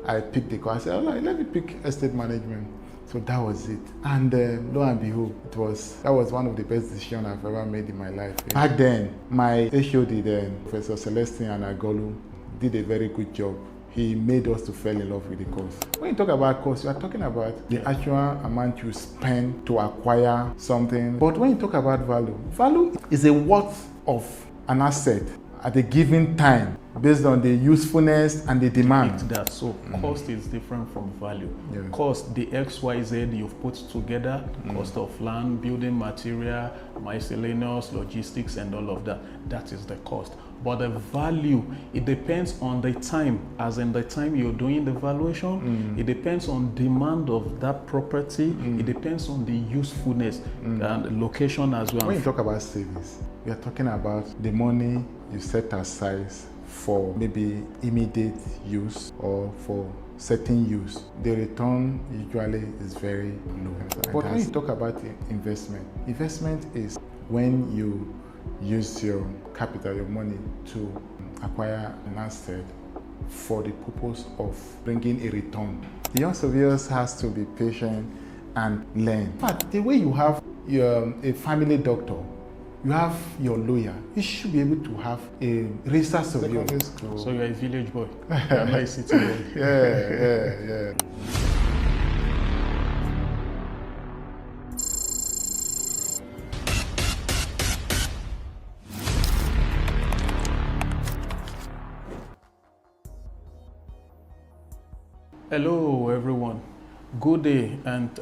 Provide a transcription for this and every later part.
I picked the course. I said, all right, let me pick estate management. So that was it. And lo and behold, that was one of the best decisions I've ever made in my life. Back then, my HOD then, Professor Celestine Anagolu, did a very good job. He made us to fall in love with the course. When you talk about course, you are talking about the actual amount you spend to acquire something. But when you talk about value is a worth of an asset at a given time based on the usefulness and the demand. That. So cost is different from value. Yeah. Cost, the XYZ you've put together, cost of land, building material, miscellaneous, logistics, and all of that, that is the cost. But the value, it depends on the time, as in the time you're doing the valuation. It depends on demand of that property. It depends on the usefulness and location as well. When you talk about savings, we are talking about the money you set aside for maybe immediate use or for certain use. The return usually is very low. But when you talk about investment is when you use your capital, your money, to acquire an asset for the purpose of bringing a return. The young surveyors has to be patient and learn. But the way you have a family doctor, you have your lawyer, you should be able to have a registered surveyor. So you're a village boy, you're not a city boy. Yeah. Hello everyone, good day, and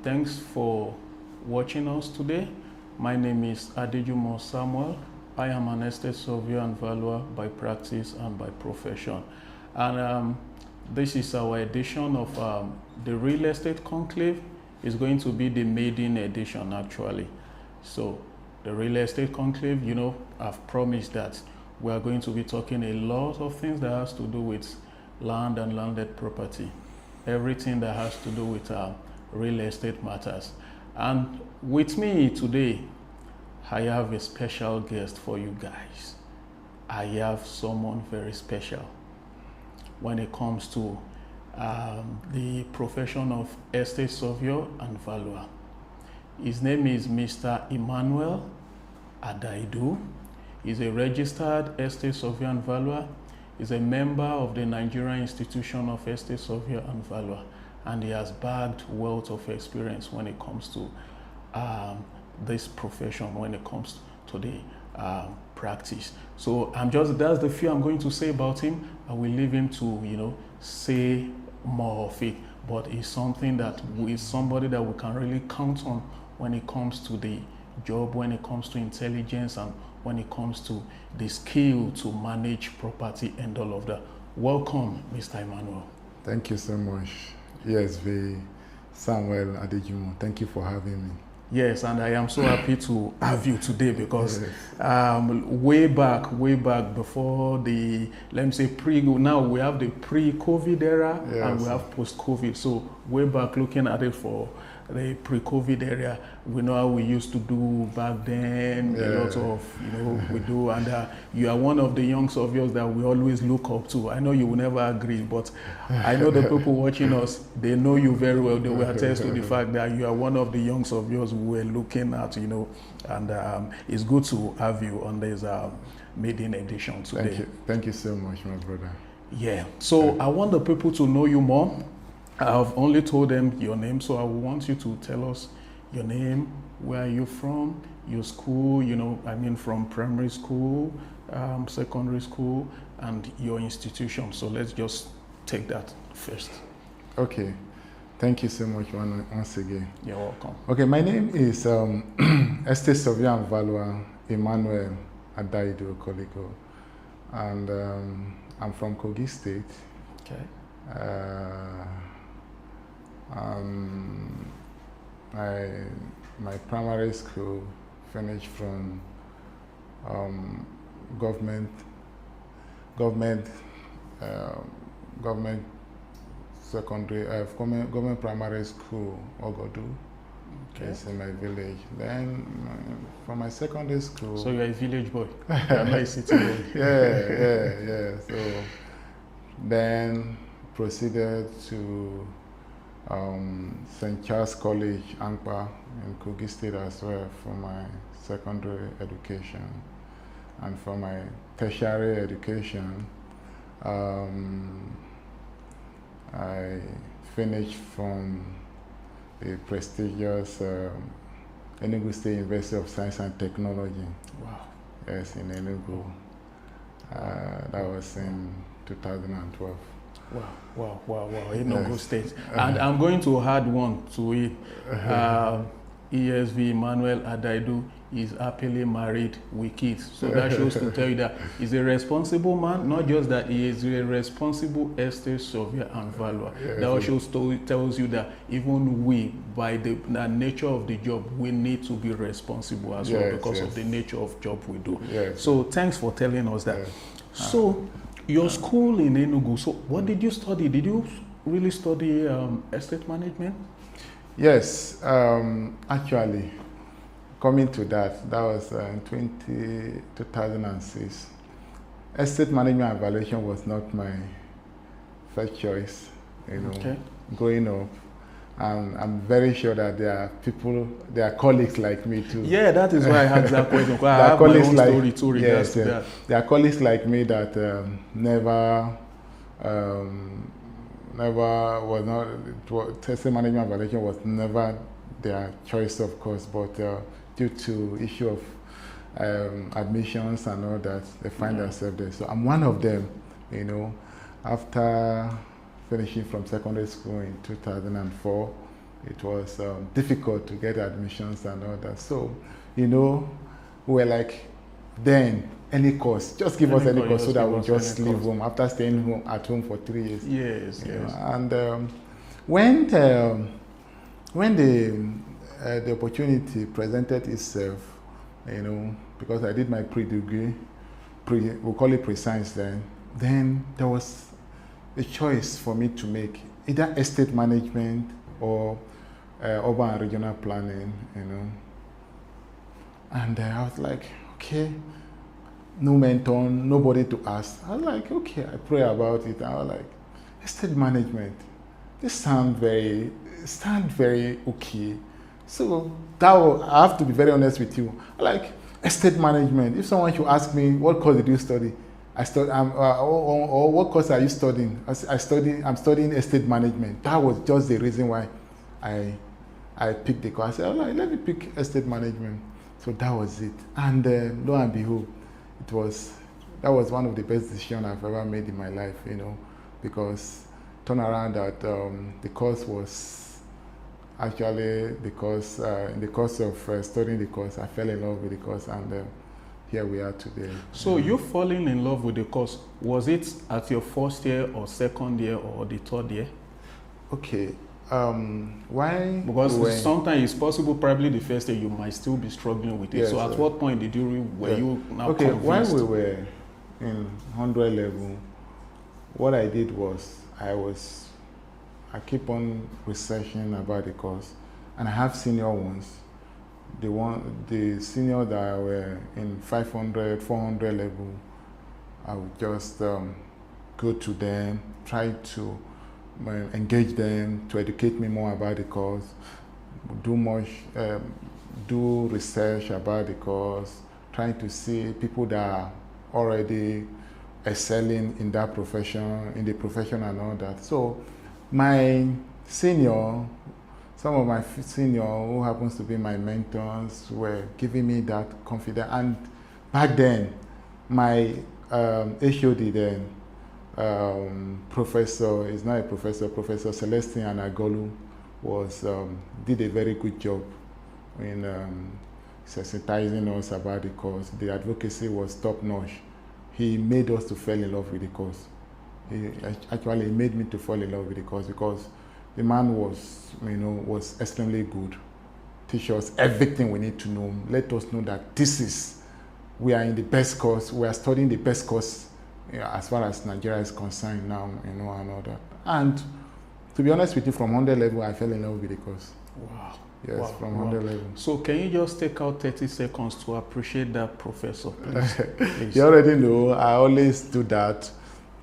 thanks for watching us today. My name is Adejumo Samuel. I am an estate surveyor and valuer by practice and by profession. And this is our edition of the Real Estate Conclave. It's going to be the maiden edition actually. So the Real Estate Conclave, you know, I've promised that we are going to be talking a lot of things that has to do with land and landed property, everything that has to do with real estate matters. And with me today, I have a special guest for you guys. I have someone very special when it comes to the profession of estate surveyor and valuer. His name is Mr. Emmanuel Adaidu. He's a registered estate surveyor and valuer. He's a member of the Nigerian Institution of Estate Surveyor and Valuer, and he has bagged wealth of experience when it comes to this profession, when it comes to the practice. So that's the few I'm going to say about him. I will leave him to, you know, say more of it, but it's something that is somebody that we can really count on when it comes to the job, when it comes to intelligence, and when it comes to the skill to manage property and all of that. Welcome, Mr. Emmanuel. Thank you so much. ESV Samuel Adejumo, thank you for having me. Yes, and I am so happy to have you today because way back before the, let me say now we have the pre-COVID era and we have post-COVID. So way back looking at it for the pre-COVID area, we know how we used to do back then, a lot of, you know, we do, and you are one of the young surveyors that we always look up to. I know you will never agree, but I know the people watching us, they know you very well. They will attest to the fact that you are one of the young surveyors we were looking at, you know, and it's good to have you on this maiden edition today. Thank you so much, my brother. Yeah, so I want the people to know you more. I've only told them your name, so I want you to tell us your name, where are you from, your school, you know, I mean from primary school, secondary school, and your institution. So let's just take that first. Okay, thank you so much once again. You're welcome. Okay, my name is Estate Surveyor and Valuer Emmanuel Adaidu Okoligo, and I'm from Kogi State. Okay. My primary school finished from government secondary, government primary school, Ogodu. Okay. It's in my village. Then from my secondary school. So you're a village boy. You're not a city boy. Yeah. So then proceeded to St. Charles College, Ankpa, in Kogi State as well for my secondary education. And for my tertiary education, I finished from the prestigious Enugu State University of Science and Technology. Wow. Yes, in Enugu. That was in 2012. Wow. Enugu yes. State. And I'm going to add one to it. ESV Emmanuel Adaidu is happily married with kids. So that shows to tell you that he's a responsible man, not just that he is a responsible estate surveyor and valuer. Yes, that also tells you that even we, by the nature of the job, we need to be responsible as well because of the nature of job we do. Yes. So thanks for telling us that. Yes. So your school in Enugu, so what did you study? Did you really study estate management? Yes, actually, coming to that was in 2006. Estate management and valuation was not my first choice, growing up. And I'm very sure that there are colleagues like me too. Yeah, that is why I had that question. I have my own story too regards to that. There are colleagues like me that never was not, estate management and valuation was never their choice, of course, but due to issue of admissions and all that, they find themselves there. So I'm one of them, after finishing from secondary school in 2004, it was difficult to get admissions and all that. So, we were like, then, any course, just give us any course so that we just leave home after staying at home for 3 years. Yes. And when the opportunity presented itself, because I did my pre-degree, we call it pre-science then there was a choice for me to make, either estate management or urban and regional planning, And I was like, okay, no mentor, nobody to ask. I was like, okay, I pray about it. I was like, estate management, this sound very okay. So I have to be very honest with you. Like estate management, if someone should ask me, what course did you study? Or what course are you studying? I'm studying estate management. That was just the reason why I picked the course. I said, let me pick estate management. So that was it. And lo and behold, that was one of the best decisions I've ever made in my life, because turn around that the course was actually in the course of studying the course, I fell in love with the course, and here we are today. So you falling in love with the course, was it at your first year or second year or the third year? Okay. Why? Because sometimes it's possible, probably the first year you might still be struggling with it. Yes, so at what point did you you now convinced? While we were in 100 level, what I did was I keep on researching about the course, and I have senior ones. The senior that were in 500, 400 level, I would just go to them, try to engage them to educate me more about the course, do research about the course, trying to see people that are already excelling in that profession, and all that. So some of my senior who happens to be my mentors were giving me that confidence. And back then, my HOD then, Professor Celestine Anagolu did a very good job in sensitizing us about the course. The advocacy was top notch. He made us to fall in love with the course. He actually made me to fall in love with the course because the man was extremely good. Teach us everything we need to know. Let us know that we are in the best course. We are studying the best course as far as Nigeria is concerned now, and all that. And to be honest with you, from 100 level, I fell in love with the course. Wow. Yes, wow. From 100 level. So can you just take out 30 seconds to appreciate that professor, please? You already know, I always do that.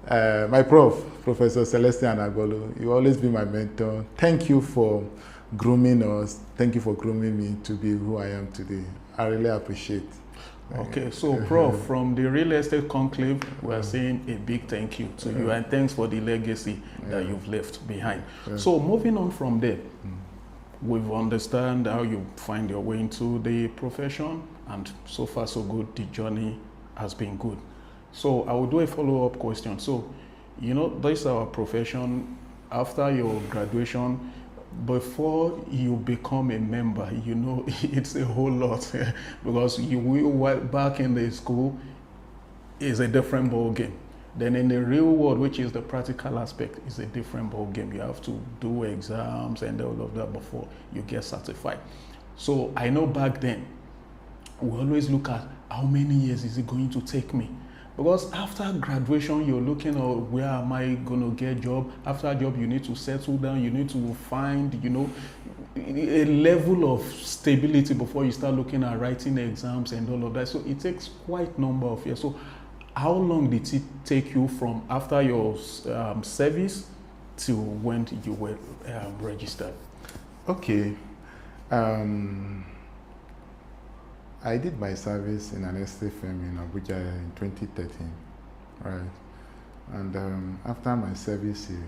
My prof, Professor Celestine Agolo, you always be my mentor. Thank you for grooming us. Thank you for grooming me to be who I am today. I really appreciate. Okay, so Prof, from the Real Estate Conclave, we are saying a big thank you to you, and thanks for the legacy that you've left behind. So moving on from there, we've understand how you find your way into the profession, and so far so good, the journey has been good. So I will do a follow-up question. So, you know, this is our profession. After your graduation, before you become a member, you know, it's a whole lot because back in the school is a different ball game. Then in the real world, which is the practical aspect, is a different ball game. You have to do exams and all of that before you get certified. So I know back then, we always look at how many years is it going to take me? Because after graduation, you're looking at where am I going to get a job? After a job, you need to settle down. You need to find, you know, a level of stability before you start looking at writing exams and all of that. So it takes quite a number of years. So how long did it take you from after your service to when you were registered? Okay. I did my service in an estate firm in Abuja in 2013, right? And after my service here,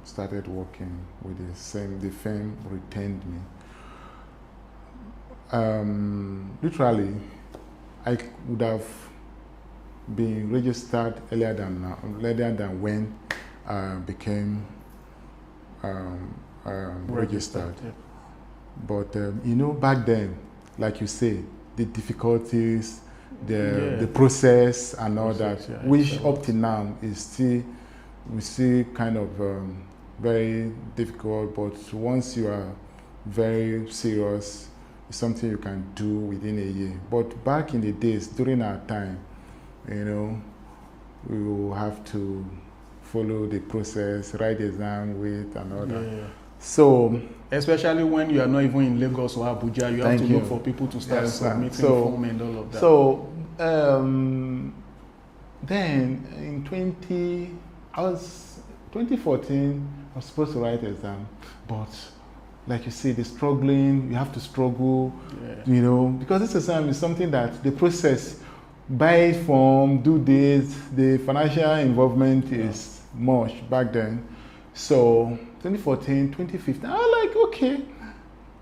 started working with the firm retained me. Literally, I would have been registered earlier than when I became registered. Yeah. But you know, back then, like you say, the difficulties, the process and all that, which up to now is still, we see kind of very difficult, but once you are very serious, it's something you can do within a year. But back in the days, during our time, you know, we will have to follow the process, write the exam, wait and all that. Yeah. So, especially when you are not even in Lagos or Abuja, you have to look for people to start submitting form and all of that. So, then in 2014, I was supposed to write the exam, but like you say, the struggling, you have to struggle, you know, because this exam is something that the process, buy form, do this, the financial involvement is much back then. So 2014, 2015, I was like, okay,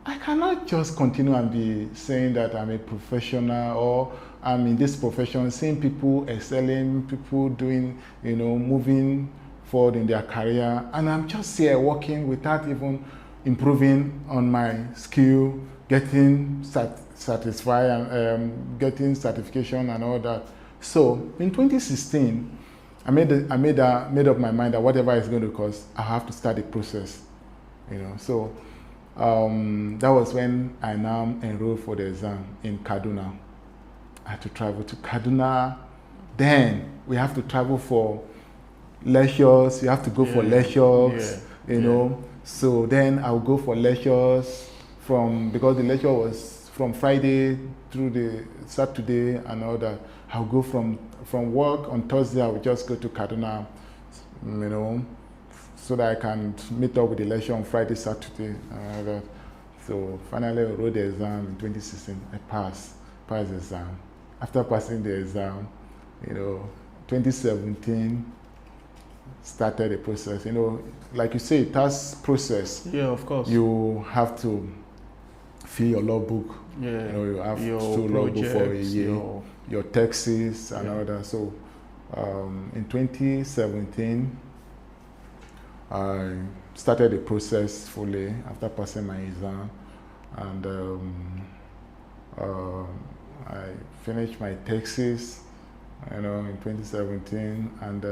I cannot just continue and be saying that I'm a professional or I'm in this profession, seeing people excelling, people doing, you know, moving forward in their career, and I'm just here working without even improving on my skill, getting satisfied and getting certification and all that. So in 2016, I made up my mind that whatever it's going to cost, I have to start the process, you know. So that was when I now enrolled for the exam in Kaduna. I had to travel to Kaduna. Then we have to travel for lectures. You have to go for lectures, you know. So then I'll go for lectures because the lecture was from Friday through the Saturday and all that. I'll go from work on Thursday. I will just go to Kaduna, you know, so that I can meet up with the lecture on Friday, Saturday, and all that. So finally, I wrote the exam in 2016. I passed the exam. After passing the exam, you know, 2017 started the process. You know, like you say, it has process. Yeah, of course. You have to fill your logbook. Yeah. You know, you have to fill logbook for a year. Your taxes and all that. So in 2017, I started the process fully after passing my exam, and I finished my taxes, you know, in 2017, and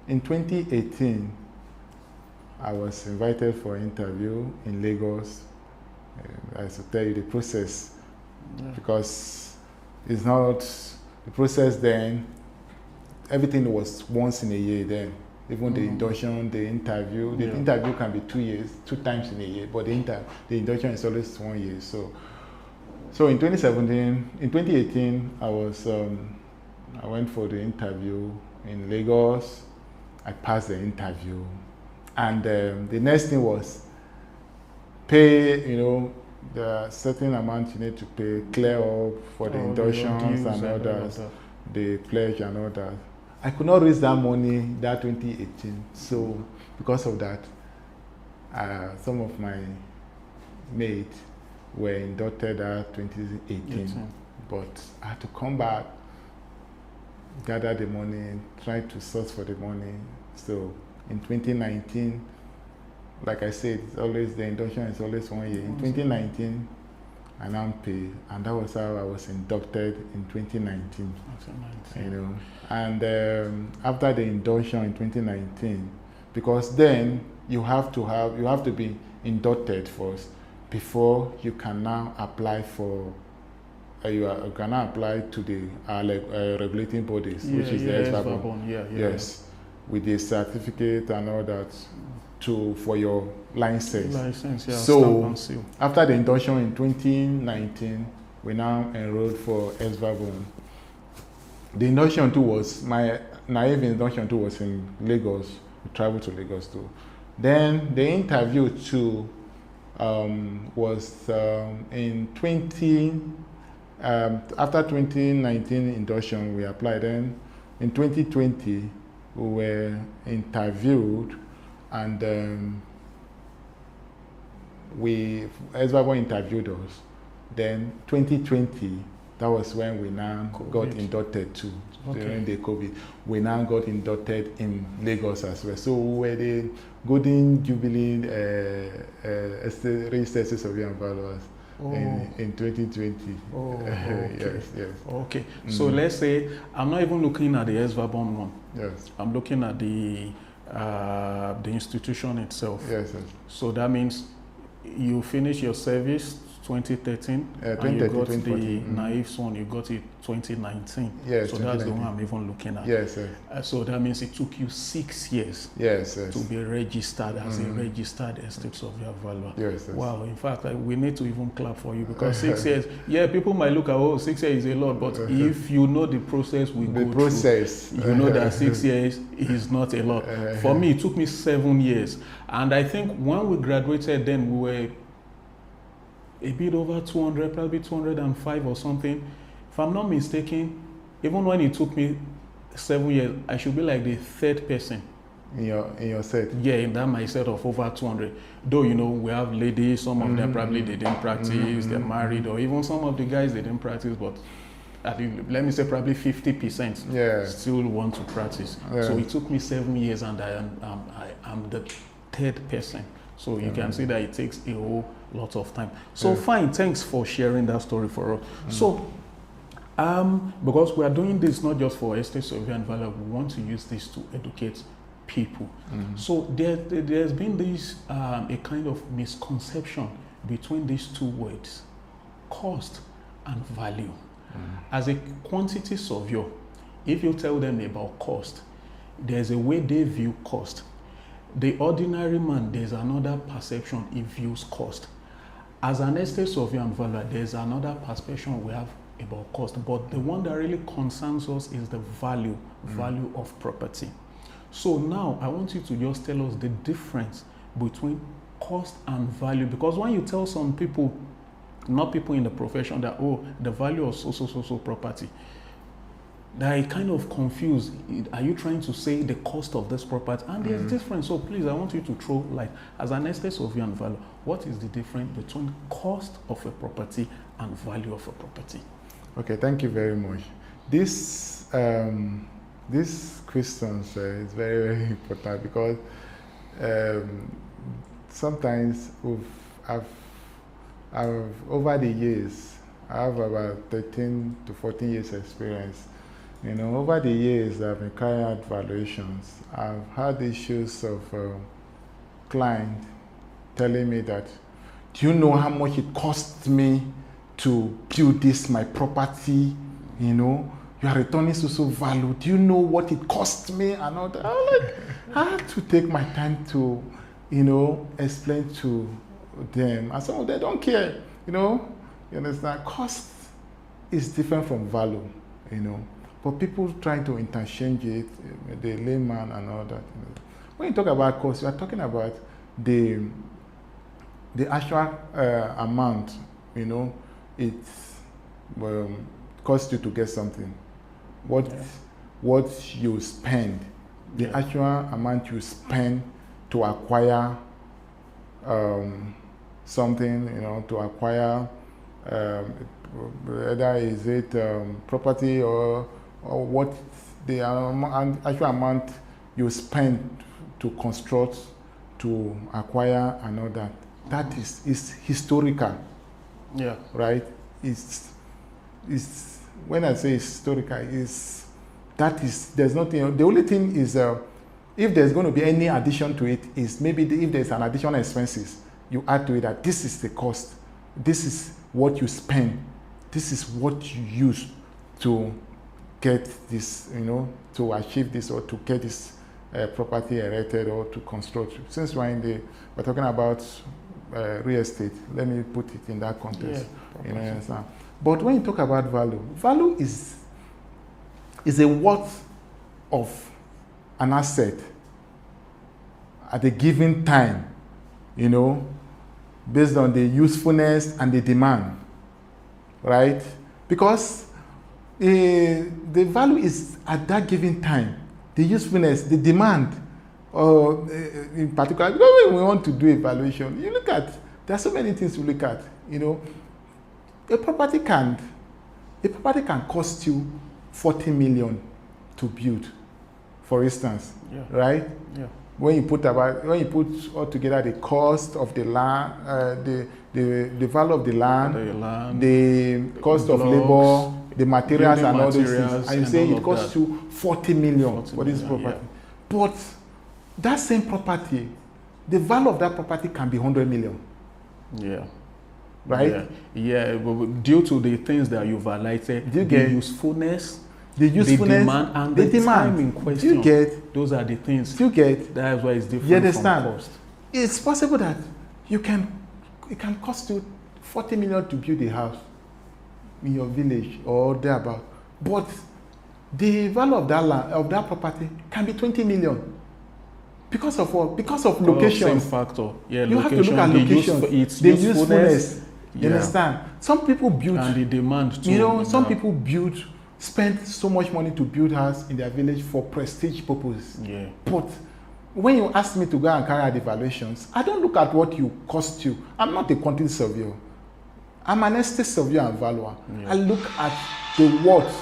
in 2018, I was invited for an interview in Lagos. I should tell you the process, because it's not the process then. Everything was once in a year then. Even the induction, the interview. The interview can be 2 years, 2 times in a year, but the induction is always 1 year. So in 2018, I went for the interview in Lagos. I passed the interview, and the next thing was pay, the certain amount you need to pay, clear up for the inductions and others, the pledge and all that. I could not raise that money that 2018, so because of that, some of my mates were inducted at 2018, but I had to come back, gather the money, try to source for the money. So in 2019, like I said, it's always the induction is always 1 year. In 2019, I now paid, and that was how I was inducted in 2019. And after the induction in 2019, because then you have to be inducted first before you can now apply for. You can now apply to the regulating bodies, which is the SVABON. Yes, with the certificate and all that for your license. So after the induction in 2019, we now enrolled for SVABON. The induction too was my naive induction too was in Lagos. We traveled to Lagos too. Then the interview too was in 20. After 2019 induction, we applied. Then in 2020, we were interviewed, and SVABON interviewed us. Then 2020, that was when we now got inducted too. During the COVID, we now got inducted in Lagos as well. So we were the Golden Jubilee Registered Surveyor and Valuers. In 2020. Okay. Yes. Okay. So let's say I'm not even looking at the SVABON one. Yes. I'm looking at the institution itself. Yes. So that means you finish your service 2013, and you got the naive one. You got it 2019. Yes. So that's the one I'm even looking at. Yes. So that means it took you 6 years. Yes. To be registered as a registered estate surveyor valuer. Yes. Wow. In fact, we need to even clap for you, because 6 years. Yeah, people might look at 6 years is a lot, but if you know the process we go through, you know that 6 years is not a lot. For me, it took me 7 years, and I think when we graduated, then we were a bit over 200, probably 205 or something. If I'm not mistaken, even when it took me 7 years, I should be like the third person. In your set? Yeah, in that my set of over 200. Though, we have ladies, some of them probably they didn't practice, they're married, or even some of the guys, they didn't practice, but I think, let me say probably 50% still want to practice. So it took me 7 years, and I'm the third person. So you can see that it takes a whole lot of time. So fine, thanks for sharing that story for us. So, because we are doing this not just for estate survey and value, we want to use this to educate people. So there's been this a kind of misconception between these two words, cost and value. As a quantity surveyor, if you tell them about cost, there's a way they view cost. The ordinary man, there's another perception he views cost. As an estate surveyor and valuer, there's another perception we have about cost, but the one that really concerns us is the value of property. So now I want you to just tell us the difference between cost and value, because when you tell some people, not people in the profession, that the value of so property, they kind of confused. Are you trying to say the cost of this property? And there's difference. So please, I want you to throw light. As an estate surveyor and valuer, what is the difference between cost of a property and value of a property? Okay, thank you very much. This questions is very, very important, because sometimes I've over the years, I have about 13 to 14 years experience. Over the years, I've been carrying out valuations. I've had issues of clients telling me that, do you know how much it cost me to build this, my property? You are returning so value. Do you know what it cost me? And all that. I had to take my time to, explain to them. And some of them don't care. You understand? Cost is different from value. but people trying to interchange it, the layman and all that. When you talk about cost, you are talking about the actual amount, it costs you to get something. What you spend, the actual amount you spend to acquire something, to acquire whether is it property or what the actual amount you spend to construct, to acquire and all that. That is historical. Yeah. Right? It's when I say historical, there's nothing. The only thing is if there's going to be any addition to it is maybe if there's an additional expenses, you add to it that this is the cost, this is what you spend, this is what you use to get this, to achieve this or to get this property erected or to construct. Since we're talking about real estate, let me put it in that context. Yeah, Understand? But when you talk about value is a worth of an asset at a given time, based on the usefulness and the demand, right? Because the value is at that given time, the usefulness, the demand, in particular, because when we want to do evaluation, there are so many things to look at, A property can cost you 40 million to build, for instance, right? Yeah. When you put all together the cost of the land, the value of the land, the cost of labor, the materials and all those things, and you say it costs you 40 million for this property. Yeah. But that same property, the value of that property can be 100 million. Yeah. Right? Yeah, but due to the things that you've highlighted, the usefulness, the demand, and the time in question. Those are the things. That's why it's different. You understand? From cost. It's possible that it can cost you 40 million to build a house in your village or thereabout, but the value of that land, of that property, can be 20 million. Because of what? Because of location. Same factor. Yeah, you have to look at location, the usefulness. You understand? Some people build, and the demand too. Some people spend so much money to build house in their village for prestige purposes. Yeah. But when you ask me to go and carry out evaluations, I don't look at what you cost you. I'm not a quantity surveyor. I'm an estate surveyor and valuer. Yeah. I look at the worth,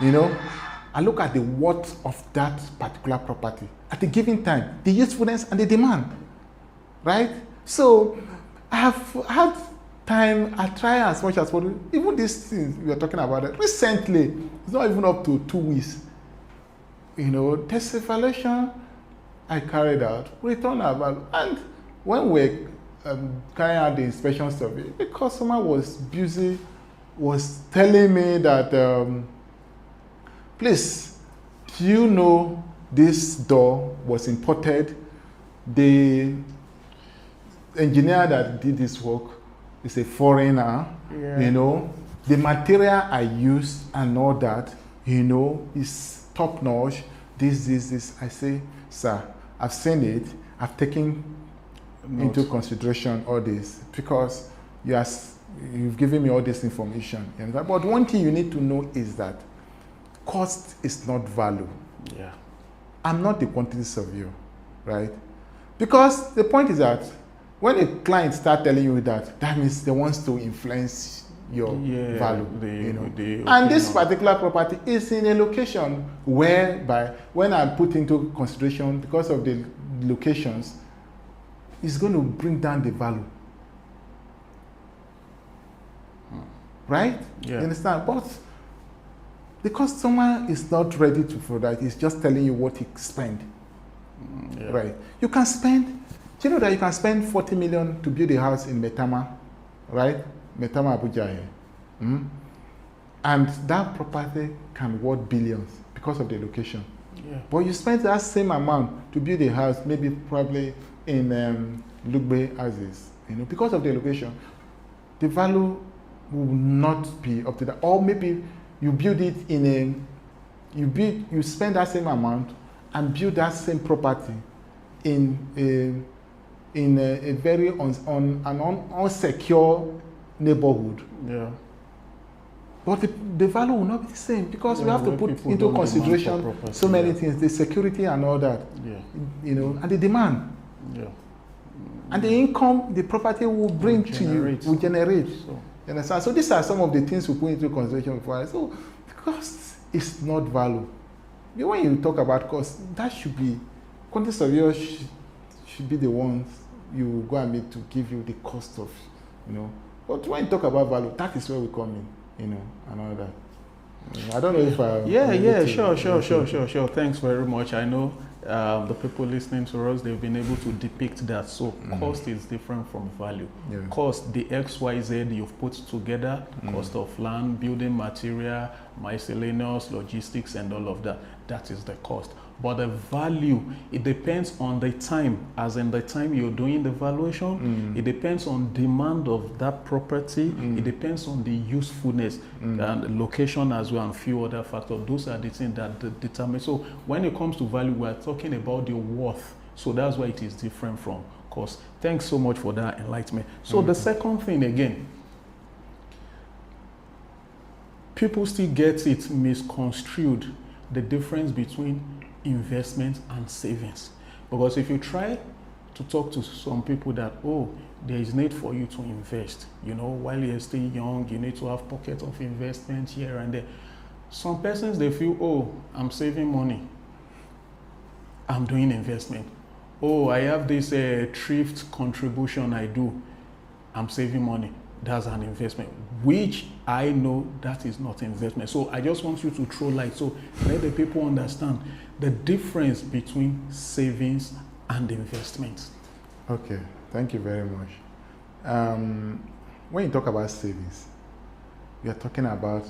I look at the worth of that particular property at a given time, the usefulness and the demand, right? So I have had time, I try as much as possible. Even these things we are talking about it recently, it's not even up to 2 weeks. Test evaluation I carried out, return about, and when we carrying out the inspection survey, the customer was busy, was telling me that, please, do you know this door was imported? The engineer that did this work is a foreigner. Yeah. The material I use and all that, is top notch. This. I say, sir, I've seen it. I've taken into consideration all this because you've given me all this information. But one thing you need to know is that cost is not value. Yeah. I'm not the quantity surveyor, right? Because the point is that when a client starts telling you that means they want to influence your value. And this particular property is in a location whereby, when I put into consideration, because of the locations, it's going to bring down the value. Right? Yeah. You understand? But the customer is not ready for that. He's just telling you what he spent. Yeah. Right? You can spend, do you know that you can spend 40 million to build a house in Metama, right? Metama, Abuja. And that property can worth billions because of the location. Yeah. But you spend that same amount to build a house, maybe probably in Lugbe Aziz, because of the location, the value will not be up to that. Or maybe you build it in you spend that same amount and build that same property in a very an unsecure neighborhood. Yeah. But the value will not be the same because we have to put into consideration so many things, the security and all that. Yeah. You know, and the demand. Yeah. And the income the property will bring to you will generate. So, You understand? So these are some of the things we put into consideration before. So cost is not value. When you talk about cost, that should be quantity surveyors should be the ones you go and meet to give you the cost of, you know. But when you talk about value, that is where we come in, you know, and all that. I don't know if I... Sure. Thanks very much. I know the people listening to us, they've been able to depict that. So cost is different from value. Yeah. Cost, the XYZ you've put together, cost of land, building material, miscellaneous, logistics, and all of that. That is the cost. But the value, it depends on the time, as in the time you're doing the valuation. It depends on demand of that property. It depends on the usefulness and location as well, and few other factors. Those are the things that determine. So when it comes to value, we're talking about the worth. So that's why it is different from cost. Thanks so much for that enlightenment. So the second thing again, people still get it misconstrued, the difference between investment and savings. Because if you try to talk to some people that, oh, there is need for you to invest, you know, while you're still young, you need to have pockets of investment here and there. Some persons, they feel, oh, I'm saving money, I'm doing investment. Oh, I have this thrift contribution I do, I'm saving money. That's an investment, which I know that is not investment. So I just want you to throw light, so let the people understand the difference between savings and investments. Okay, thank you very much. When you talk about savings, you are talking about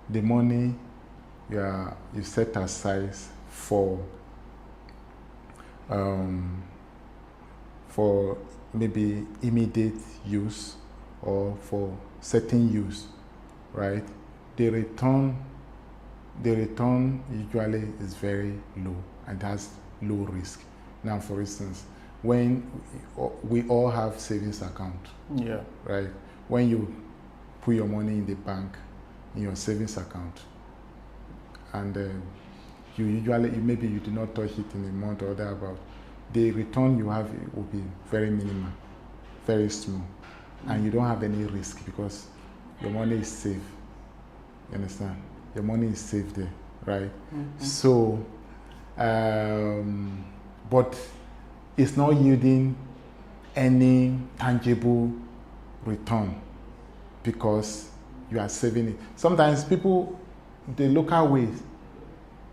the money you set aside for maybe immediate use or for certain use, right? The return usually is very low and has low risk. Now, for instance, when we all have savings account, Yeah. right? When you put your money in the bank, in your savings account, and you usually, maybe you do not touch it in a month or thereabout, the return you have will be very minimal, very small. And you don't have any risk because your money is safe. You understand? Your money is safe there, right? So, but it's not yielding any tangible return because you are saving it. Sometimes people, the local ways,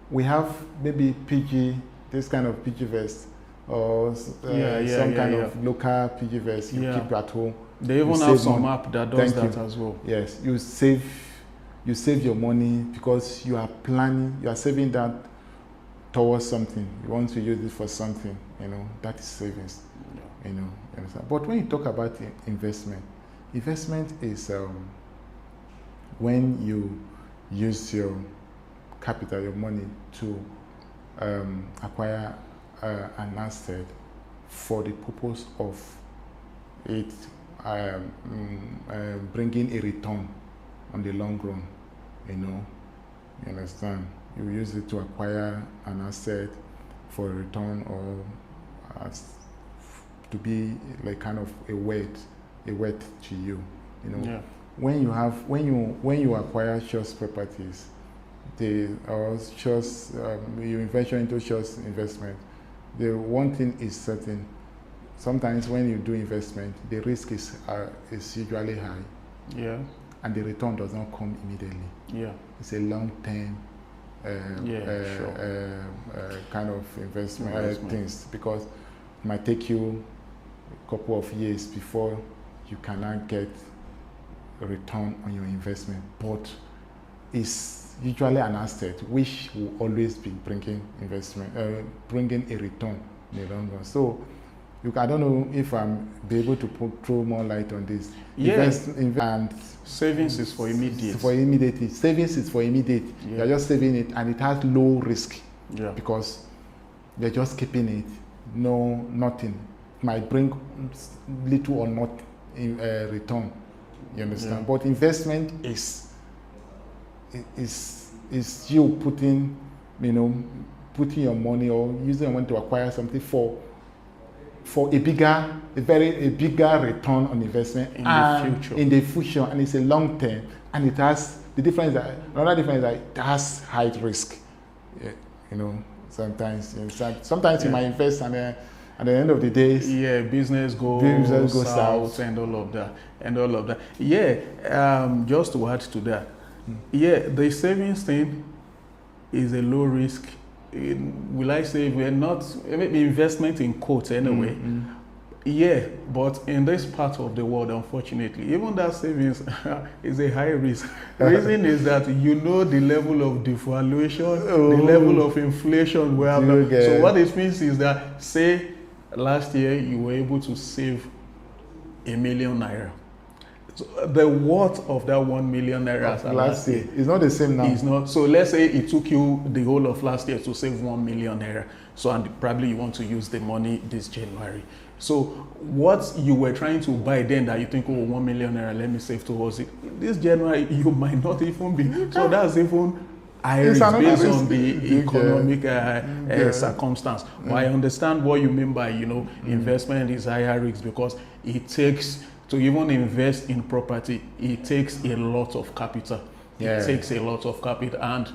we have maybe PG, this kind of PG vest, or some kind of local PG vest you keep at home. They even have some app that does that as well. Yes, you save your money because you are planning, you are saving that towards something. You want to use it for something, you know, that is savings. You know, you understand? But when you talk about investment is when you use your capital, your money to acquire an asset for the purpose of it bringing a return on the long run, you know, you understand? You use it to acquire an asset for a return or to be like kind of a wealth to you, you know. Yeah. When you acquire trust properties, you venture into trust investment, the one thing is certain. Sometimes when you do investment, the risk is usually high. Yeah. And the return does not come immediately. Yeah. It's a long-term kind of investment things, because it might take you a couple of years before you cannot get a return on your investment. But it's usually an asset which will always be bringing a return in the long run. So I don't know if I'm be able to throw more light on this. Yeah. And savings is for immediate. For immediate. Savings is for immediate. Yeah. You're just saving it, and it has low risk. Yeah. Because you're just keeping it. No, nothing. It might bring little or not in return. You understand? Yeah. But investment is you putting your money or using your money to acquire something for a bigger return on investment in the future, and it's a long term, and it has another difference is that it has high risk. Sometimes you might invest, and at the end of the day, business goes south and all of that. Just to add to that, the savings thing is a low risk. Will I say we're not maybe investment in quotes anyway? But in this part of the world, unfortunately, even that savings is a high risk. The reason is that the level of devaluation, the level of inflation we have. So what it means is that, say last year you were able to save ₦1 million. So the worth of that 1 million naira last year is not the same now. It's not. So let's say it took you the whole of last year to save 1 million naira. So and probably you want to use the money this January. So what you were trying to buy then that you think, 1 million naira, let me save towards it. This January you might not even be. So that's even high risk based on the economic circumstance. But I understand what you mean by investment is higher risk, because it takes. To even invest in property, it takes a lot of capital. It takes a lot of capital, and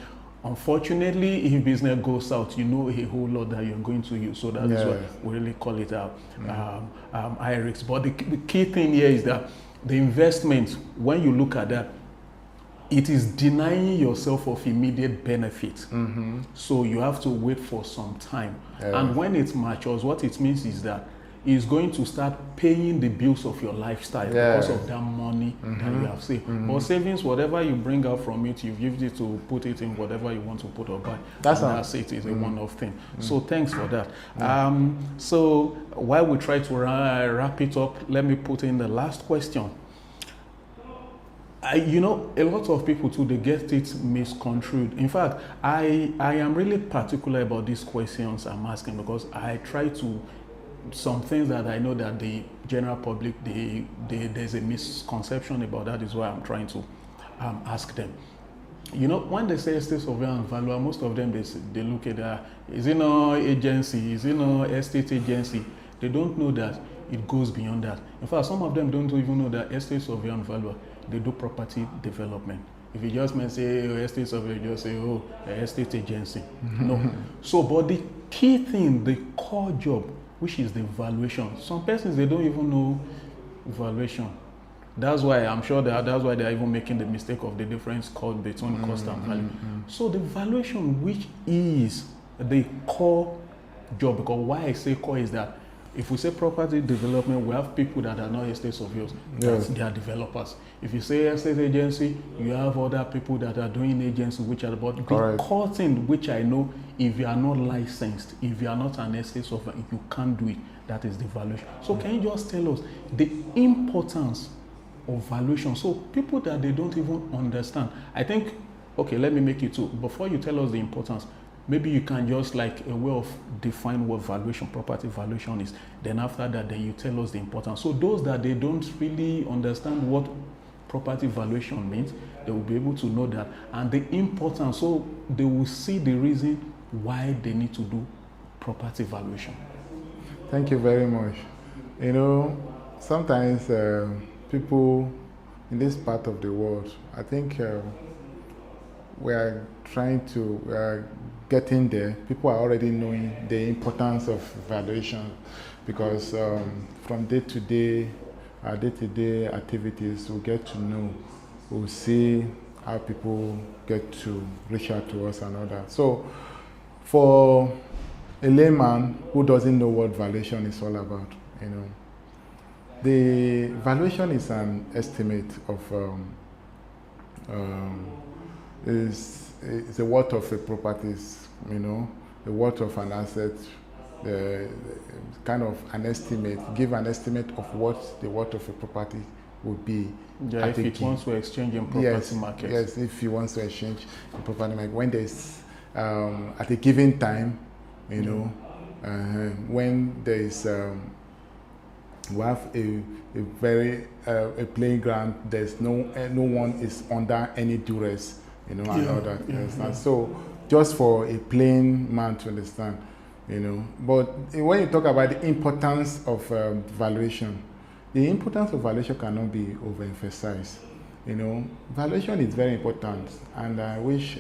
unfortunately, if business goes south, a whole lot that you're going to use. So that is why we really call it high risk. But the key thing here is that the investment, when you look at that, it is denying yourself of immediate benefit. So you have to wait for some time. And when it matures, what it means is that is going to start paying the bills of your lifestyle because of that money that you have saved. But savings, whatever you bring out from it, you've used it to put it in whatever you want to put or buy. That's it. It's a one-off thing. So thanks for that. So while we try to wrap it up, let me put in the last question. A lot of people too, they get it misconstrued. In fact, I am really particular about these questions I'm asking, because I try to some things that I know that the general public, there's a misconception about that, is why I'm trying to ask them. When they say estate surveyor and valuer, most of them, they look at is it no agency, is it no estate agency? They don't know that it goes beyond that. In fact, some of them don't even know that estate surveyor and valuer, they do property development. If you just may say estate surveyor, just say estate agency. No. So, but the key thing, the core job, which is the valuation. Some persons, they don't even know valuation. That's why I'm sure that's why they're even making the mistake of the difference called between cost and value. So the valuation, which is the core job, because why I say core is that if we say property development, we have people that are not estate surveyors, they are developers. If you say estate agency, you have other people that are doing agency, which are about the core thing, which I know, if you are not licensed, if you are not an estate surveyor, you can't do it. That is the valuation. So can you just tell us the importance of valuation? So people that they don't even understand, I think, okay, let me make it two. Before you tell us the importance, maybe you can just like a way of define what valuation, property valuation is. Then after that, then you tell us the importance. So those that they don't really understand what property valuation means, they will be able to know that and the importance. So they will see the reason why they need to do property valuation. Thank you very much. Sometimes people in this part of the world, I think we are getting there. People are already knowing the importance of valuation, because from day-to-day activities, we get to know, we'll see how people get to reach out to us and all that. So for a layman who doesn't know what valuation is all about, the valuation is an estimate of is the worth of a property, the worth of an asset, kind of an estimate, give an estimate of what the worth of a property would be. Yeah, if it wants to exchange in property market. Yes, if he wants to exchange in property market, when there's at a given time, you know, when there is we have a very a playing ground. There's no one is under any duress, you know, and all that. And so just for a plain man to understand, you know. But when you talk about the importance of valuation, the importance of valuation cannot be overemphasized. You know, valuation is very important, and I wish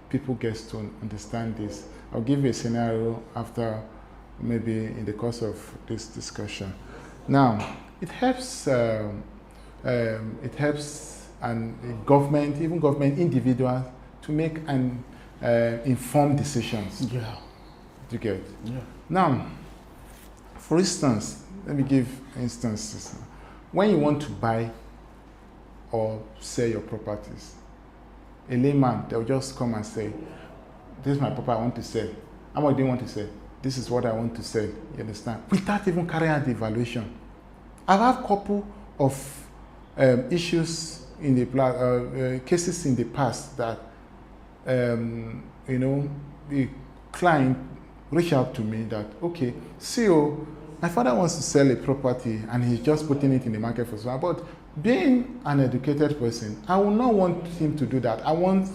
people get to understand this. I'll give you a scenario after, maybe in the course of this discussion. Now, it helps and government, even government individuals, to make an informed decisions. Yeah. You get? Yeah. Now, for instance, let me give instances. When you want to buy or sell your properties, a layman, they'll just come and say, this is my property I want to sell. How much do you want to sell? This is what I want to sell. You understand? Without even carrying out the evaluation. I have a couple of issues in the cases in the past that you know, the client reached out to me that, okay, CEO, my father wants to sell a property and he's just putting it in the market for sale. But being an educated person, I will not want him to do that. I want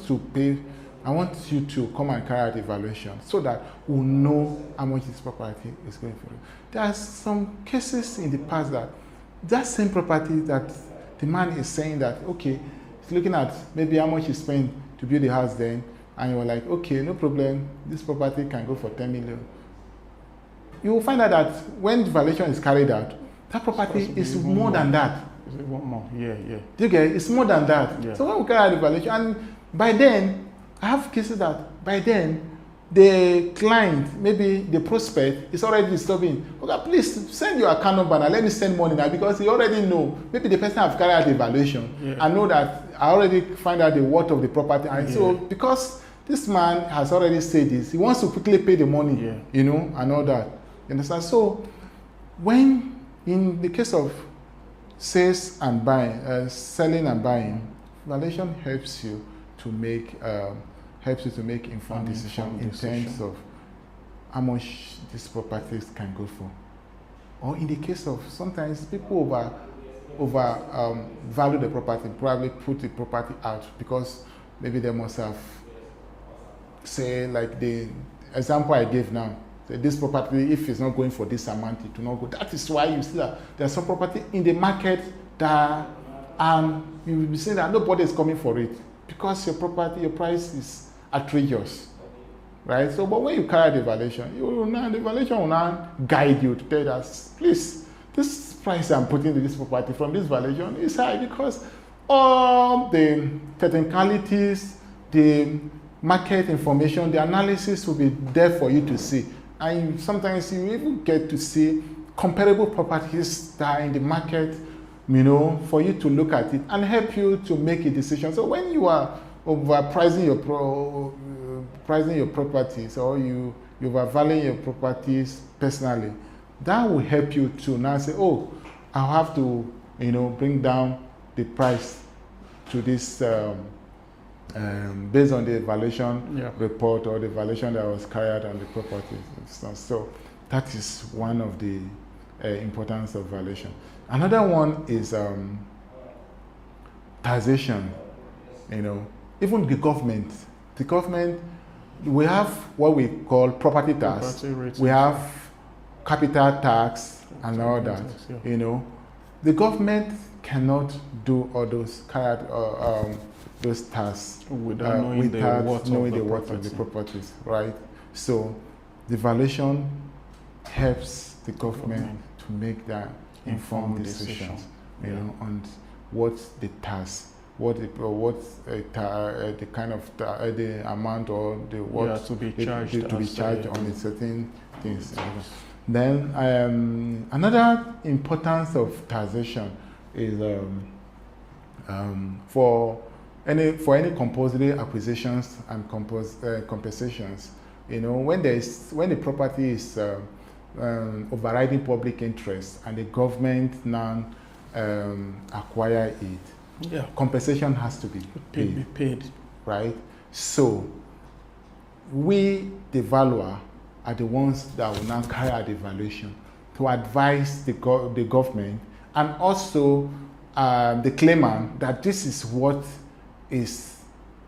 you to come and carry out the evaluation so that we'll know how much this property is going for. There are some cases in the past that same property that the man is saying that, okay, he's looking at maybe how much he spent to build the house then, and you're like, okay, no problem, this property can go for 10 million. You will find out that when the valuation is carried out, that property is more than that. Is it one more? Yeah. Do you get it? It's more than that. Yeah. So when we carry out the valuation, and by then, I have cases that by then, the client, maybe the prospect, is already disturbing. Okay, please send your account number and let me send money now, because he already know. Maybe the person have carried out the evaluation and know that I already find out the worth of the property. And so because this man has already said this, he wants to quickly pay the money, you know, and all that. You understand? So when in the case of sales and buying, selling and buying, valuation helps you to make informed decision in terms of how much these properties can go for. Or in the case of, sometimes people value the property, probably put the property out because maybe they must have, say, like the example I gave now, this property, if it's not going for this amount, it will not go. That is why you see that there's some property in the market that you will be seeing that nobody is coming for it because your property, your price is outrageous, right? So, but when you carry the evaluation, the evaluation will now guide you to tell us, please, this price I'm putting to this property from this valuation is high because all the technicalities, the market information, the analysis will be there for you to see. And sometimes you even get to see comparable properties that are in the market, you know, for you to look at it and help you to make a decision. So when you are overpricing your properties, or you overvaluing your properties personally, that will help you to now say, oh, I'll have to, you know, bring down the price to this based on the valuation report or the valuation that was carried on the property. So that is one of the importance of valuation. Another one is taxation. You know, even the government, we have what we call property tax. We have capital tax and all that. You know, the government cannot do all those those tasks without knowing the worth of the properties, right? So the valuation helps the government to make that informed decisions, you know, on what the task, the kind of the amount or the what to be charged on a certain things. Then another importance of taxation is for any compulsory acquisitions and compensations, You know, when the property is overriding public interest and the government now acquire it, Yeah. compensation has to be Be paid, paid. right? So we, the valuer, are the ones that will now carry out the valuation to advise the government and also the claimant that this is what is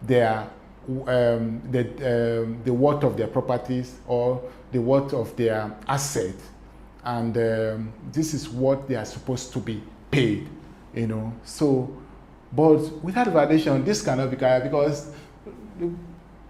their the worth of their properties or the worth of their asset, and this is what they are supposed to be paid, you know. So, but without valuation, this cannot be carried because the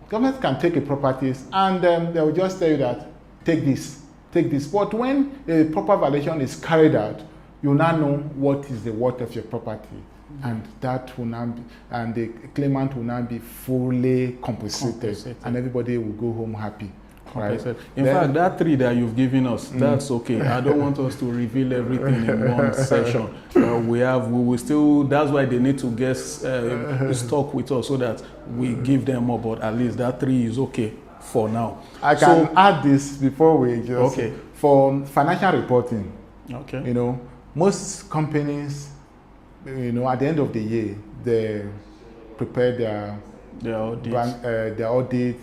government can take a properties and they will just tell you that take this. But when a proper valuation is carried out, you now know what is the worth of your property, and that will now be, and the claimant will now be fully compensated. And everybody will go home happy. Right. In fact, that 3 that you've given us, that's okay. I don't want us to reveal everything in one session. We will still, that's why they need to get stock with us so that we give them more, but at least that 3 is okay for now. I can add this before we just, okay. For financial reporting, okay. You know, most companies, you know, at the end of the year, they prepare their audit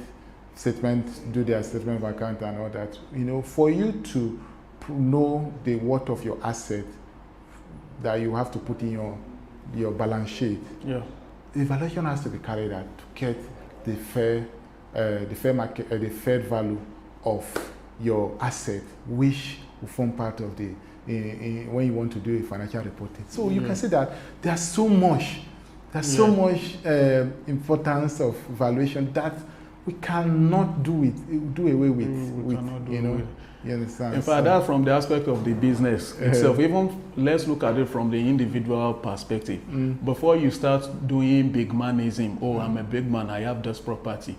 statement, do their statement of account and all that. You know, for you to know the worth of your asset that you have to put in your balance sheet, yeah, the valuation has to be carried out to get the fair market, the fair value of your asset, which will form part of the when you want to do a financial reporting. So you can see that there's so much importance of valuation that we cannot do away with. You know, you understand? In fact, that's from the aspect of the business itself. Even let's look at it from the individual perspective. Before you start doing big manism, oh, I'm a big man, I have this property.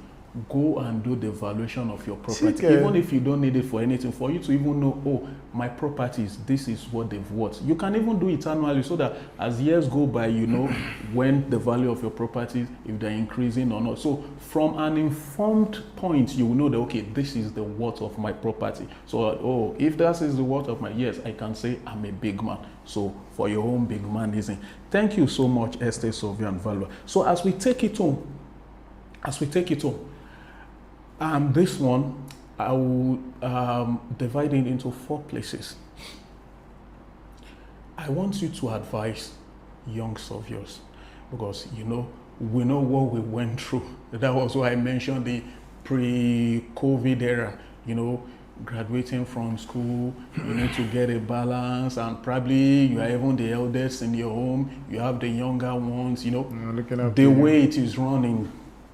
Go and do the valuation of your property. Even if you don't need it for anything, for you to even know, oh, my properties, this is what they've worth. You can even do it annually so that as years go by, you know when the value of your properties, if they're increasing or not. So from an informed point, you will know that, okay, this is the worth of my property. So, oh, if that is the worth of my, yes, I can say I'm a big man. So for your own big manism. Thank you so much, Estate Surveyor and Valuer. So as we take it home, this one, I will divide it into 4 places. I want you to advise young surveyors because, you know, we know what we went through. That was why I mentioned the pre-COVID era, you know, graduating from school, you need to get a balance, and probably you are even the eldest in your home, you have the younger ones, you know, the way it is running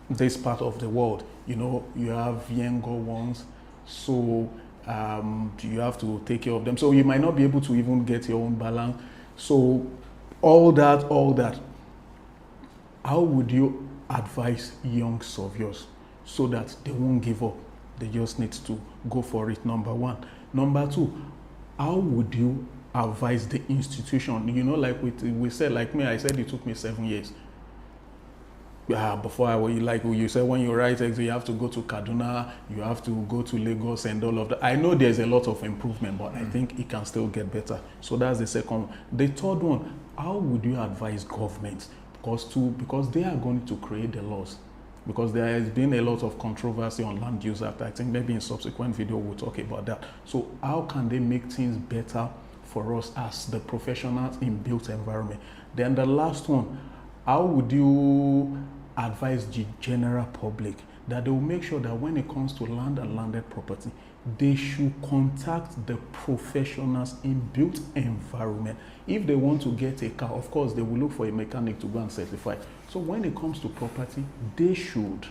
this part of the world. You know, you have younger ones, so you have to take care of them. So you might not be able to even get your own balance. So all that, how would you advise young surveyors so that they won't give up? They just need to go for it, number 1. Number 2, how would you advise the institution? You know, like we said, like me, I said it took me 7 years. Before like you said, when you write exam, you have to go to Kaduna, you have to go to Lagos and all of that. I know there's a lot of improvement, but I think it can still get better. So that's the second one. The third one, how would you advise governments? Because they are going to create the laws. Because there has been a lot of controversy on Land Use Act. I think maybe in subsequent video we'll talk about that. So how can they make things better for us as the professionals in built environment? Then the last one, how would you advise the general public that they will make sure that when it comes to land and landed property, they should contact the professionals in built environment. If they want to get a car, of course, they will look for a mechanic to go and certify. So when it comes to property, they should,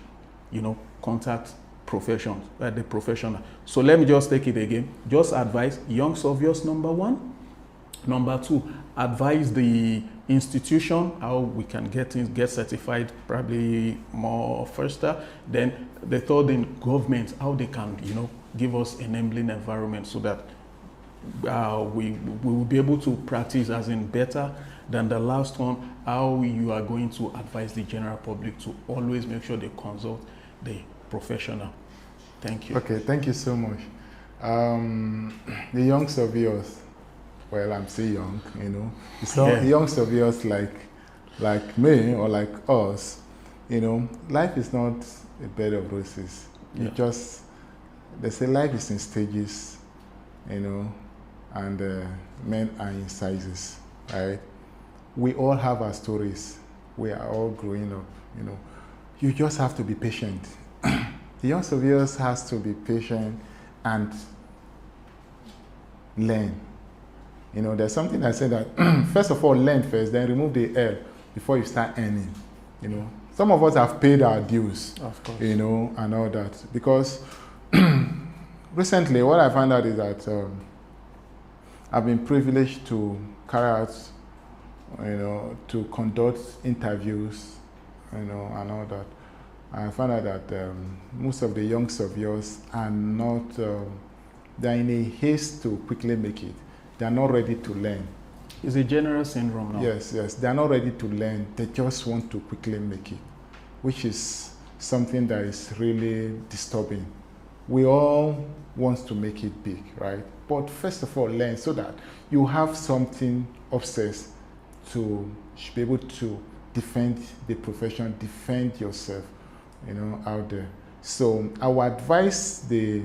you know, contact the professional. So let me just take it again. Just advise young surveyors, number 1. Number 2, advise the institution how we can get certified probably more faster. Then the third in government, how they can, you know, give us enabling environment so that we will be able to practice as in better. Than the last one, how you are going to advise the general public to always make sure they consult the professional. Thank you. Okay, thank you so much. The young surveyors, well, I'm still young, you know. So young surveyors like me or like us, you know, life is not a bed of roses. You just, they say life is in stages, you know, and men are in sizes, right? We all have our stories. We are all growing up, you know. You just have to be patient. The young surveyors has to be patient and learn. You know, there's something I said that first of all, learn first, then remove the L before you start earning. You know, some of us have paid our dues, Of course. you know, and all that. Because recently, what I found out is that I've been privileged to carry out, you know, to conduct interviews, you know, and all that. I found out that most of the young surveyors are not, they're in a haste to quickly make it. They're not ready to learn. It's a general syndrome now. Yes, they're not ready to learn. They just want to quickly make it, which is something that is really disturbing. We all want to make it big, right? But first of all, learn so that you have something obsessed to be able to defend the profession, defend yourself, you know, out there. So I would advise the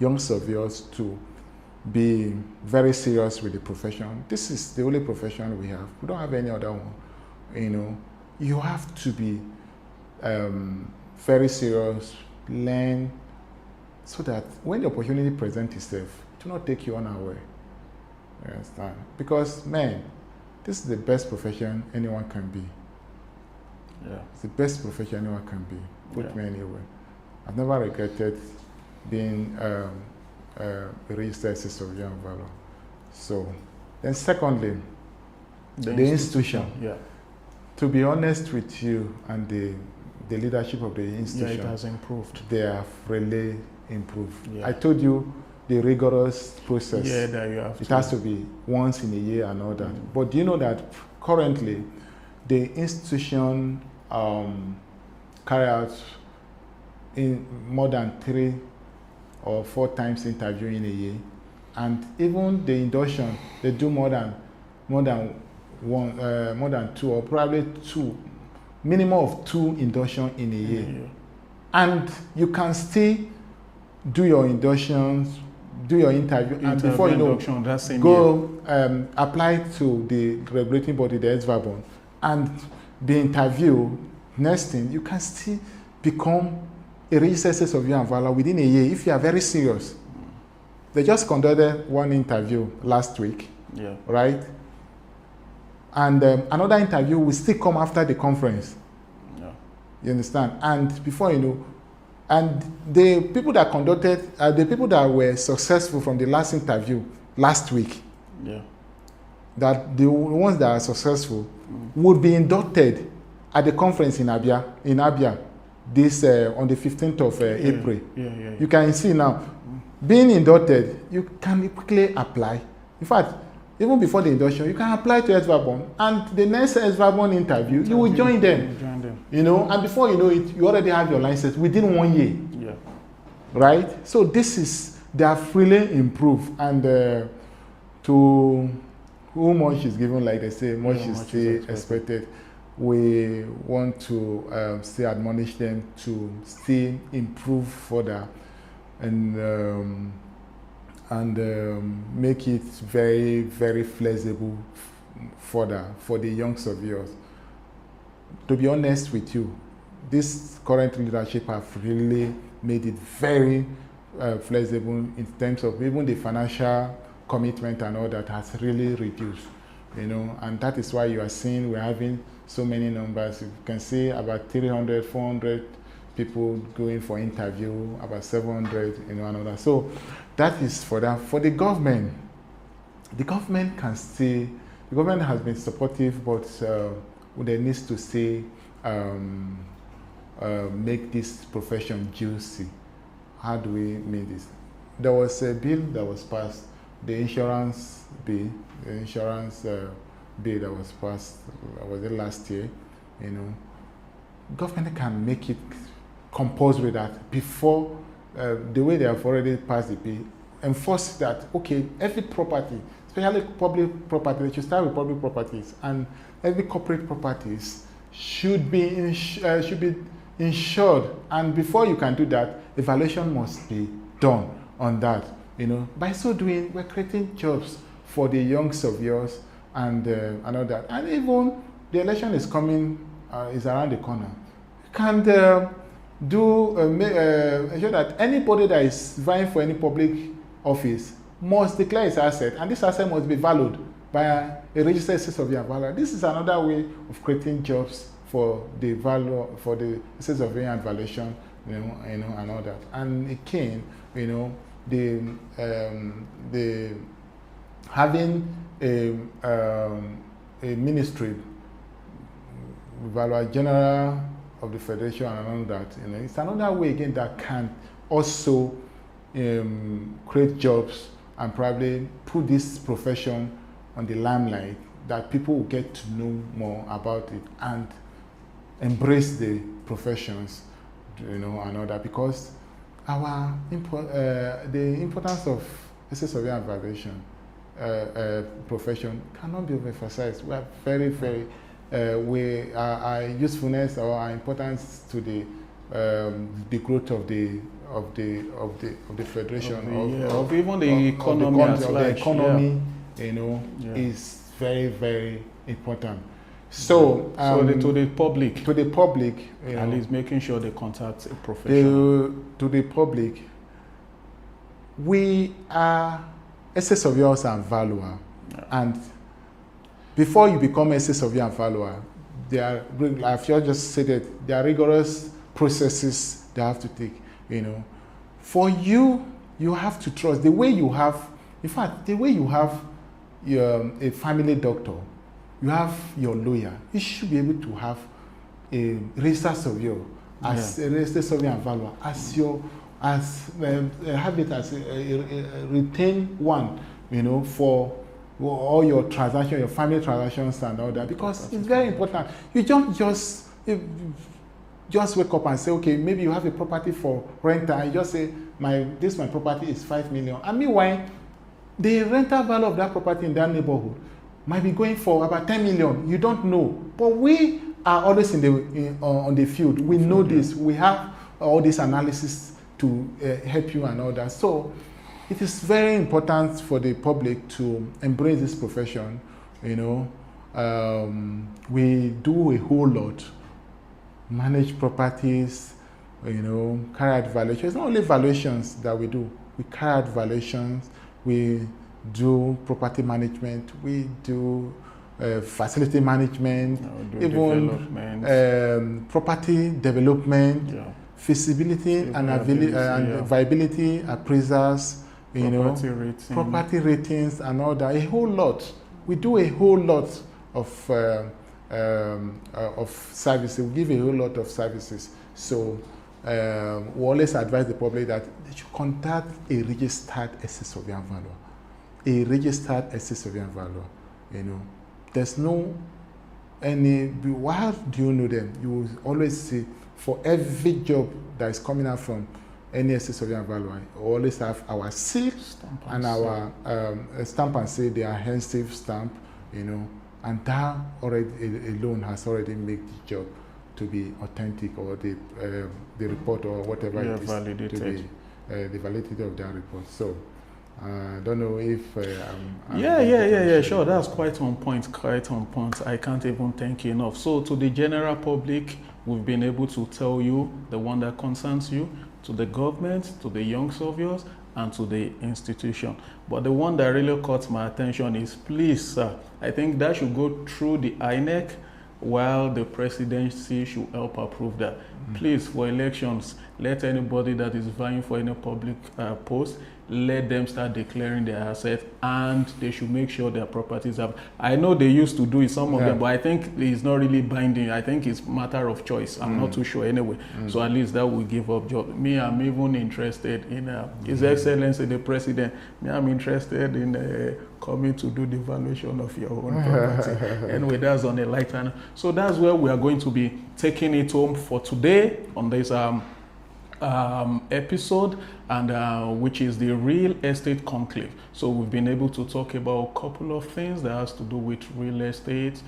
young surveyors to be very serious with the profession. This is the only profession we have. We don't have any other one. You know, you have to be very serious, learn, so that when the opportunity presents itself, it will not take you unaware. You understand? Because, man, this is the best profession anyone can be. Yeah. It's the best profession anyone can be. Put me anywhere. I've never regretted being a registered assessor of young valor. So, then secondly, the institution. Yeah. To be honest with you, and the leadership of the institution, it has improved. They have really improved. Yeah. I told you the rigorous process. Yeah, that you have. It has to be once in a year and all that. But do you know that currently the institution carry out in more than 3 or 4 times interview in a year, and even the induction they do more than 2 or probably 2, minimum of 2 induction in a year. And you can still do your inductions, do your interview, and before you know, go apply to the regulating body, the SVABON, and be interviewed. Next thing, you can still become a registered assessor of young valor within a year if you are very serious. They just conducted 1 interview last week, right? And another interview will still come after the conference. You understand? And before you know, and the people that conducted, the people that were successful from the last interview last week, that the ones that are successful would be inducted at the conference in Abia, this on the 15th of April. You can see now, being inducted, you can quickly apply. In fact, even before the induction, you can apply to SVABON, and the next SVABON interview, you will join them. You know, and before you know it, you already have your license within 1 year. Right? So this is, they have really improved, and to whom much is given, like they say, much is still expected. We want to still admonish them to still improve further and make it very, very flexible further for the young surveyors. To be honest with you, this current leadership have really made it very flexible in terms of even the financial commitment and all that has really reduced, you know, and that is why you are seeing we're having so many numbers. You can see about 300, 400 people going for interview, about 700, you know, and all that. So that is for that. For the government can still, the government has been supportive, but there needs to say make this profession juicy. How do we make this? There was a bill that was passed, the insurance bill, bill that was passed, was it last year? You know, government can make it compulsory that before the way they have already passed the bill, enforce that, okay, every property, especially public property, they should start with public properties, and every corporate properties should be insured. And before you can do that, evaluation must be done on that. By so doing, we're creating jobs for the young surveyors and all that. And even the election is coming, is around the corner. You can ensure that anybody that is vying for any public office must declare his asset, and this asset must be valued by a registered estate surveyor and valuer. This is another way of creating jobs for the value for the estate surveying and valuation, and all that. And again, the having a ministry, Valuer General of the Federation and all that, it's another way again that can also create jobs and probably put this profession on the limelight, that people will get to know more about it and embrace the professions, and all that, because the importance of estate surveying and valuation profession cannot be overemphasized. We are very, very our usefulness or our importance to the growth of the federation of even the economy is very, very important. So, to the public, at least making sure they contact a professional. To the public, we are estate surveyors and valuer, and before you become estate surveyor and valuer, I've just said that there are rigorous processes they have to take. For you have to trust the way you have. In fact, the way you have a family doctor, you have your lawyer. You should be able to have a registered surveyor as a registered surveyor and valuer have it as a retained one, for all your transactions, your family transactions and all that, because it's very important. You don't just wake up and say, okay, maybe you have a property for rental, and you just say, my property is 5 million. And meanwhile, the rental value of that property in that neighborhood might be going for about 10 million. You don't know. But we are always on the field. We know this. We have all this analysis to help you and all that. So it is very important for the public to embrace this profession. We do a whole lot. Manage properties, carry out valuations. It's not only valuations that we do. We carry out valuations. We do property management. We do facility management, even property development, feasibility and viability appraisals, property ratings and all that. A whole lot. We do a whole lot of services. We give a whole lot of services. So we always advise the public that they should contact a registered estate surveyor and valuer. A registered estate surveyor and valuer. There's no how do you know them? You will always see for every job that is coming out from any estate surveyor and valuer, we always have our seal and our stamp and seal, the adhesive stamp, and that already alone has already made the job to be authentic, or the report or whatever it is validated. To be the validity of that report. So I don't know if sure, that's quite on point. I can't even thank you enough. So to the general public, we've been able to tell you the one that concerns you, to the government, to the young surveyors, and to the institution. But the one that really caught my attention is, please, sir, I think that should go through the INEC, while the presidency should help approve that. Please, for elections, let anybody that is vying for any public post, let them start declaring their assets, and they should make sure their properties have. I know they used to do it, some of them, but I think it's not really binding. I think it's matter of choice. I'm not too sure anyway. So at least that will give up job. Me, I'm even interested in His Excellency the President. Me, I'm interested in coming to do the valuation of your own property. Anyway, that's on a lighter. So that's where we are going to be taking it home for today on this episode, and which is the Real Estate Conclave. So we've been able to talk about a couple of things that has to do with real estate,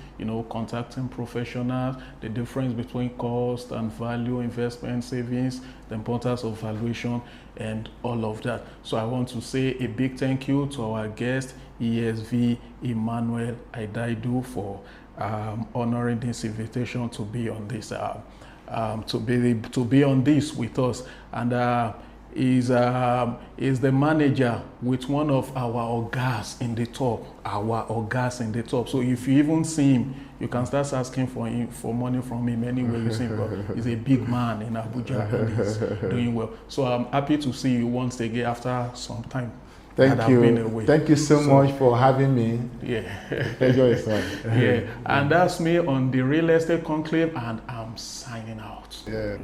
contacting professionals, the difference between cost and value, investment, savings, the importance of valuation, and all of that. So I want to say a big thank you to our guest, ESV Emmanuel Idaidu, for honoring this invitation to be on this to be on this with us, and is the manager with one of our ogas in the top. So if you even see him, you can start asking for money from him anywhere you see him. But he's a big man in Abuja and he's doing well. So I'm happy to see you once again after some time. Thank you. Thank you so much for having me. Yeah. Pleasure is mine. Yeah. And that's me on the Real Estate Conclave, and I'm signing out. Yeah.